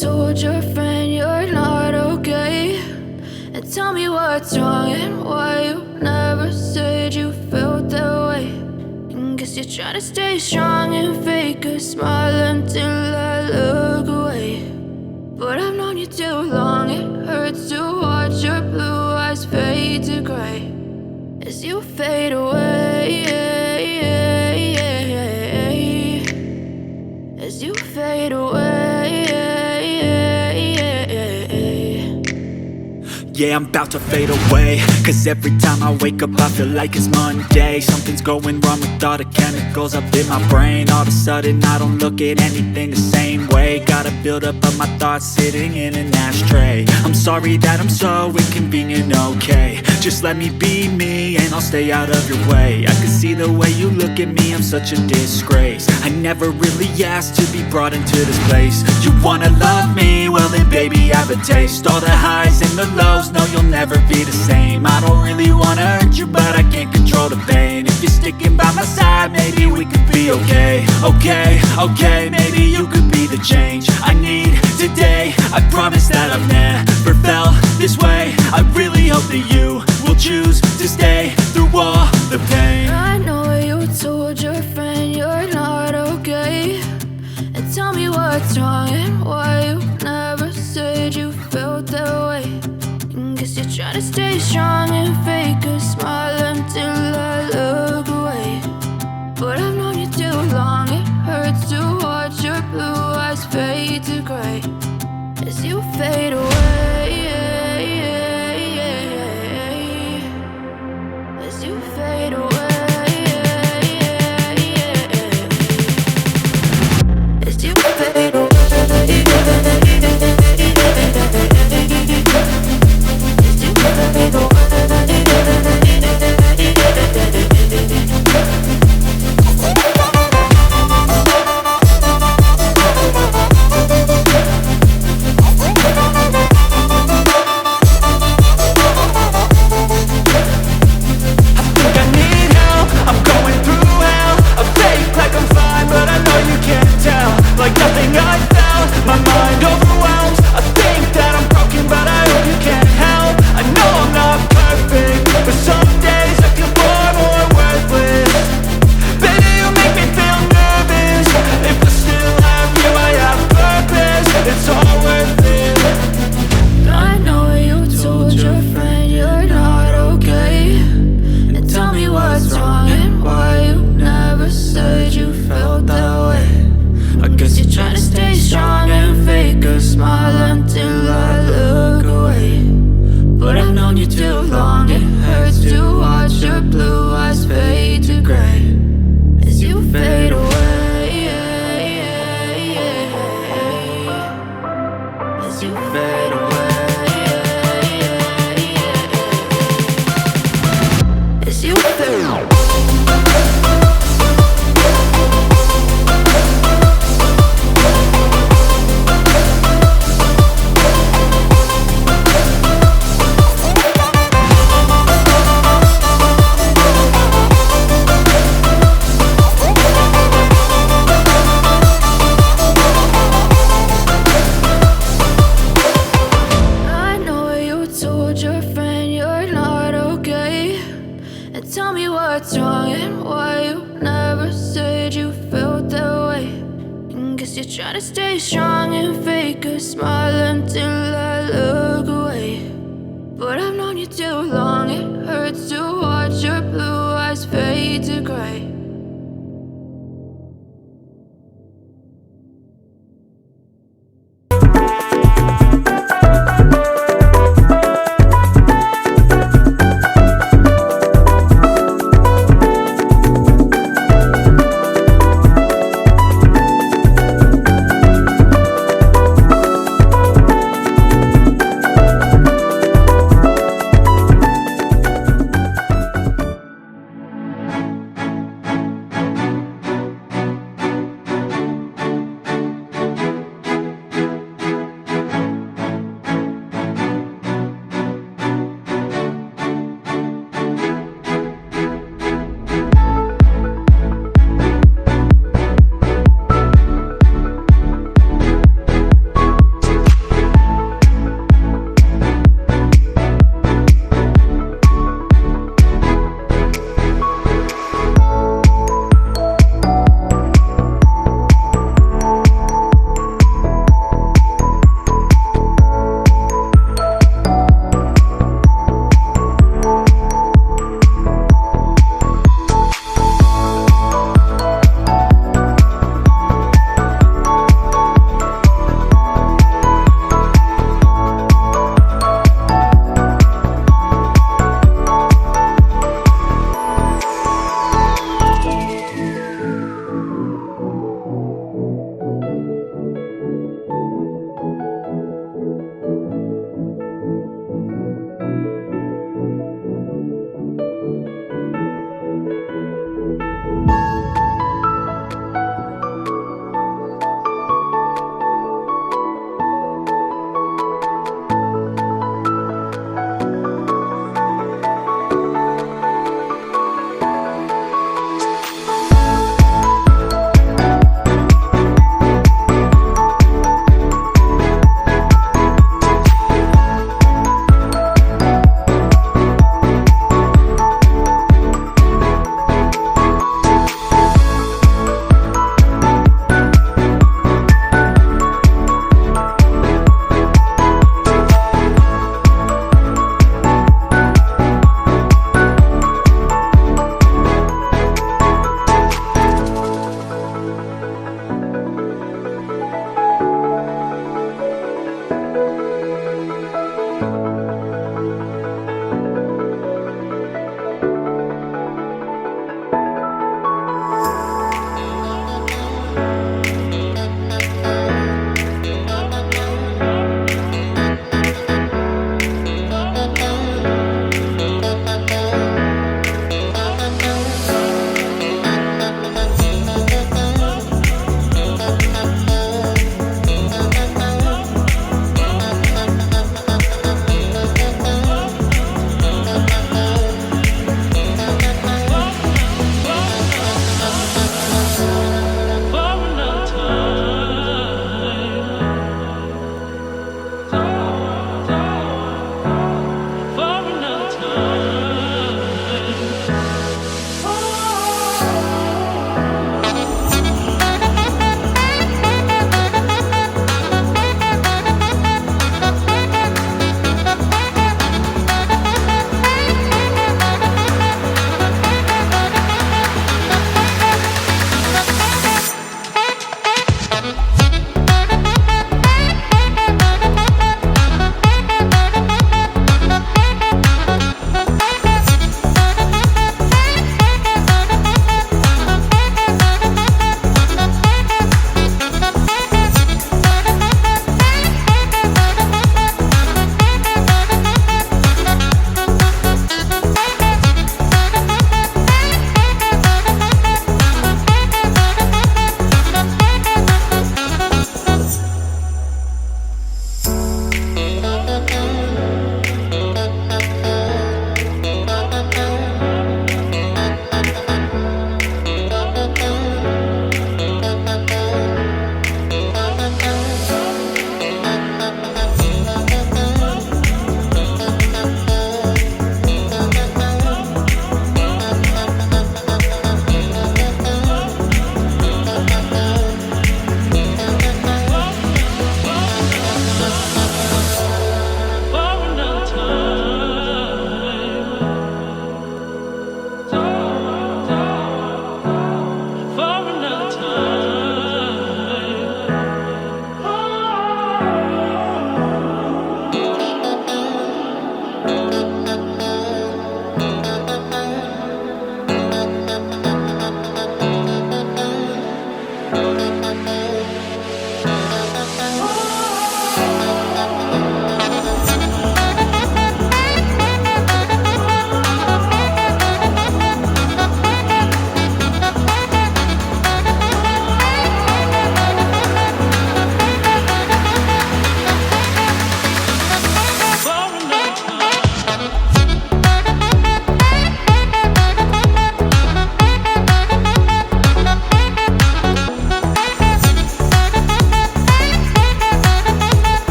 told your friend you're not okay, and tell me what's wrong and why you never said you felt that way. And guess you're trying to stay strong and fake a smile until I look away. But I've known you too long, it hurts to watch your blue eyes fade to gray as you fade away, as you fade away. Yeah, I'm about to fade away, cause every time I wake up I feel like it's Monday. Something's going wrong with all the chemicals up in my brain. All of a sudden I don't look at anything the same way. Gotta build up of my thoughts sitting in an ashtray. I'm sorry that I'm so inconvenient, okay. Just let me be me and I'll stay out of your way. I can see the way you look at me, I'm such a disgrace. I never really asked to be brought into this place. You wanna love me? Well then baby I have a taste. All the highs and the lows, no you'll never be the same. I don't really wanna hurt you but I can't control the pain. If you're sticking by my side maybe we could be okay. Okay, maybe you could be the change I need today. I promise that I've never felt this way. I really hope that you will choose to stay through all the pain. I know you told your friend you're not okay, and tell me what's wrong and why you never said you felt that way. And guess you're trying to stay strong and fake a smile until I look away. But I've known you too long, it hurts to watch your blue eyes fade to gray as you fade away, as you fade away, as you fade away. Like nothing I felt, my mind overwhelmed. I think that I'm broken but I hope you can't help. I know I'm not perfect, but some days I feel far more worthless. Baby, you make me feel nervous. If I still have you, I have purpose. It's all worth it. I know you told your friend you're not okay, and tell me what's wrong and why you never said you felt that way. I guess you're trying to stay strong and fake a smile until I look away. But I've known you too long, it hurts to watch your blue eyes fade to gray as you fade away, as you fade away, as you fade away. Tell me what's wrong and why you never said you felt that way. And guess you're trying to stay strong and fake a smile until I look away. But I've known you too long, it hurts to watch your blue eyes fade to gray.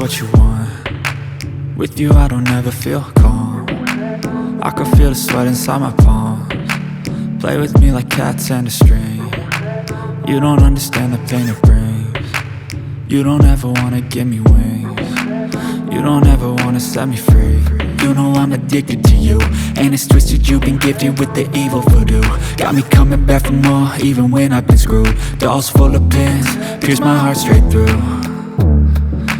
what you want. With you I don't ever feel calm. I can feel the sweat inside my palms. Play with me like cats and a string. You don't understand the pain it brings. You don't ever wanna give me wings. You don't ever wanna set me free. You know I'm addicted to you, and it's twisted, you've been gifted with the evil voodoo. Got me coming back for more, even when I've been screwed. Dolls full of pins, pierce my heart straight through.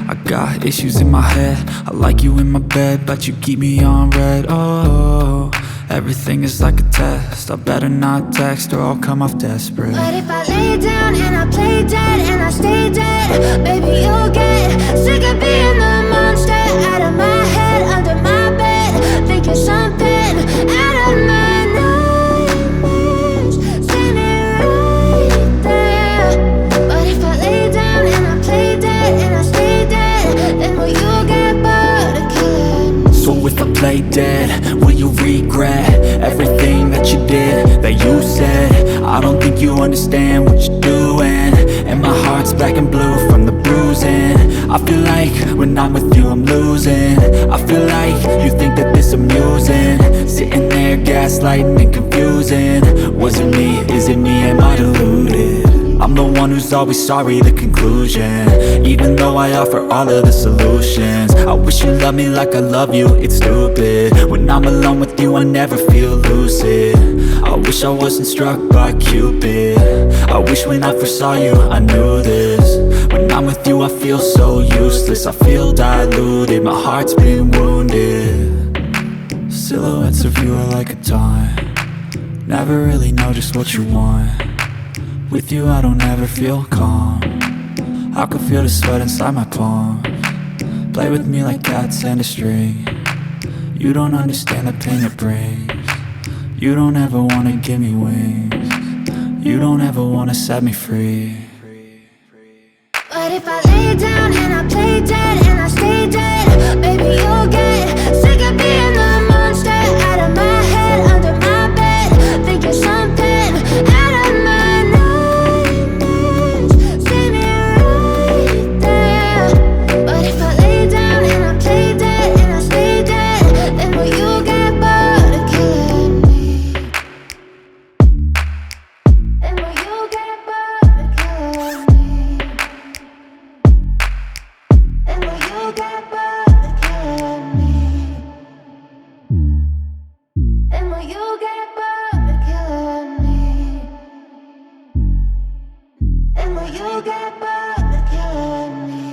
I got issues in my head, I like you in my bed, but you keep me on red. Oh, everything is like a test, I better not text or I'll come off desperate. But if I lay down and I play dead and I stay dead, baby you'll get sick of being the monster out of my head, under my bed, thinking something out of my nightmares, standing right there. But if I lay down and I play dead and I stay dead, then will you get bored of killing me? So if I play dead, will you regret everything that you did, that you said? I don't think you understand what you're doing, and my heart's black and blue from the bruising. I feel like when I'm with you I'm losing. I feel like you think that this amusing, sitting there gaslighting and confusing. Was it me? Is it me? Am I deluded? I'm the one who's always sorry, the conclusion, even though I offer all of the solutions. I wish you loved me like I love you, it's stupid. When I'm alone with you I never feel lucid. I wish I wasn't struck by Cupid. I wish when I first saw you I knew this. When I'm with you I feel so useless, I feel diluted, my heart's been wounded. Silhouettes of you are like a taunt, never really know just what you want. With you I don't ever feel calm, I can feel the sweat inside my palms. Play with me like cats and a string. You don't understand the pain it brings. You don't ever wanna give me wings. You don't ever wanna set me free. But if I lay down and I play dead and I stay dead, baby you'll get sick of being the monster out of my head, under my bed, thinking something out of my nightmares, standing right there. But if I lay down and I play dead and I stay dead, then will you get bored of killing me? Then will you get bored of killing me? And will you get bored of killing me? And will you get bored of killing me? And will you get bored of killing me?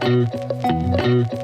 Thank